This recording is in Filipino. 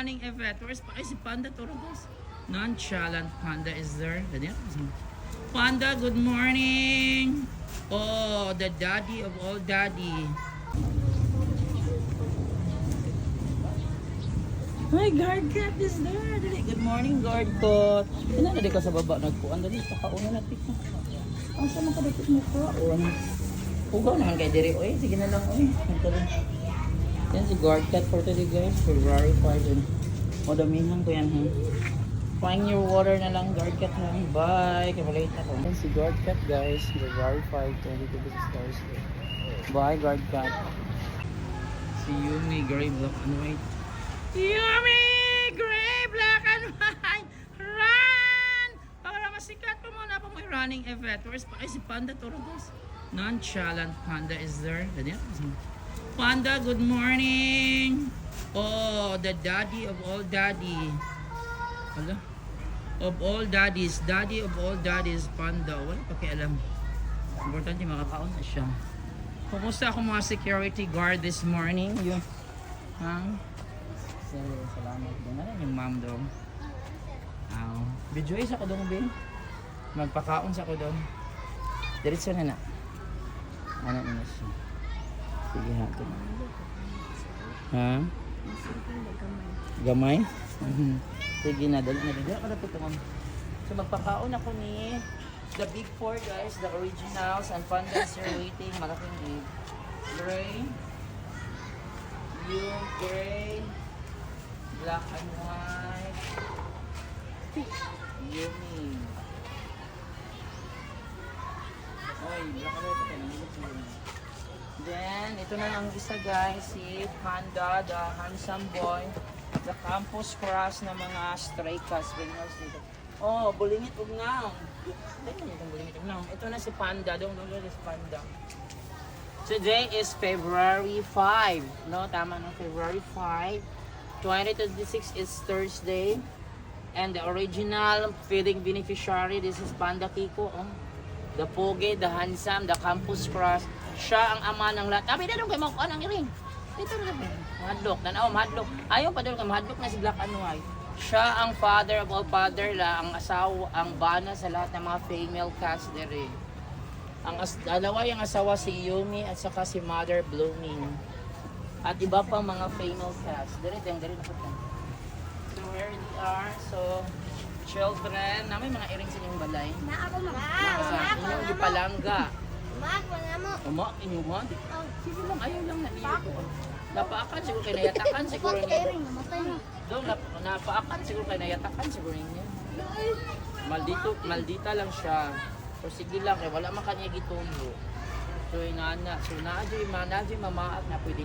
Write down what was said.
running event. Where's si Panda Torres? Nonchalant Panda is there. Ganyan. Panda, good morning. Oh, the daddy of all daddy. Hi, guard cat is there. Dali. Good morning, guard cat. Ano na di ka sa baba nagpuan? Dali, pakauna na tik mo. Ang sama ka dito mo kaon. Hugaw naman kay diri. Oy, sige na lang. Oy, nagkaroon. Yan si guard cat for today, guys. February 5. O, damihan ko yan, ha. Find your water na lang, guard cat na. Bye. Kamalate ako. Yan si guard cat, guys. February 5, 2026 Thursday. Bye, guard cat. Si Yumi, gray, black, and white. Yumi! Gray, black, and white! Run! Para masikat pa muna pa may running event. Where's si Panda Torres? Nonchalant Panda is there. Ganyan. Panda, good morning! Oh, the daddy of all daddy. Hala? Of all daddies. Daddy of all daddies, Panda. Wala pakialam. Importante makakaon na siya. Kumusta ako mga security guard this morning? Yung, salamat doon. Ano yung mom doon? Videoy sa ko doon, Ben. Magpakaon sa ko doon. Diretso na na. Ano na siya? Sige ha. Ha? Gamay? Sige na. Dali na. Dali na ito, ma'am. So magpakaon ako ni the big four, guys. The originals and pandas are waiting. Malaking egg. Gray. Yung gray. Black and white. Yummy. Oy, black and white. Then, ito na ang isa, guys. Si Panda, the handsome boy. The campus cross na mga stray cats. Oh, bulingit ugnaw. Ito na si Panda. Doon si Panda. Today is February 5. No, tama no? February 5. 2026 is Thursday. And the original feeding beneficiary, this is Panda Kiko. Oh. The pogi, the handsome, the campus cross. Siya ang ama ng lahat. Abi, dito kayo makuha ng iring. Dito na ba? Mahadlok. Mahadlok. Ayaw pa doon ka, mahadlok na si Black Anuay. Siya ang father of all father la, ang asawa, ang bana sa lahat ng mga female cats dere. Dalawa yung asawa si Yumi at saka si Mother Blooming. At iba pa mga female cats. Dere na po. So where they are, so children, na may mga iring sa inyong balay. Na ako Inyong gipalangga. Mag, wala mo. Umak, inyong mo. Sige lang, ayaw lang na iyo. Napaakan, siguro kayo nayatakan, siguro niya. Doon, napaakan, siguro kayo nayatakan, siguro niya. Maldita lang siya. So sige lang, wala man kanya gitulo. So inana, so naadyo mamaat na pwede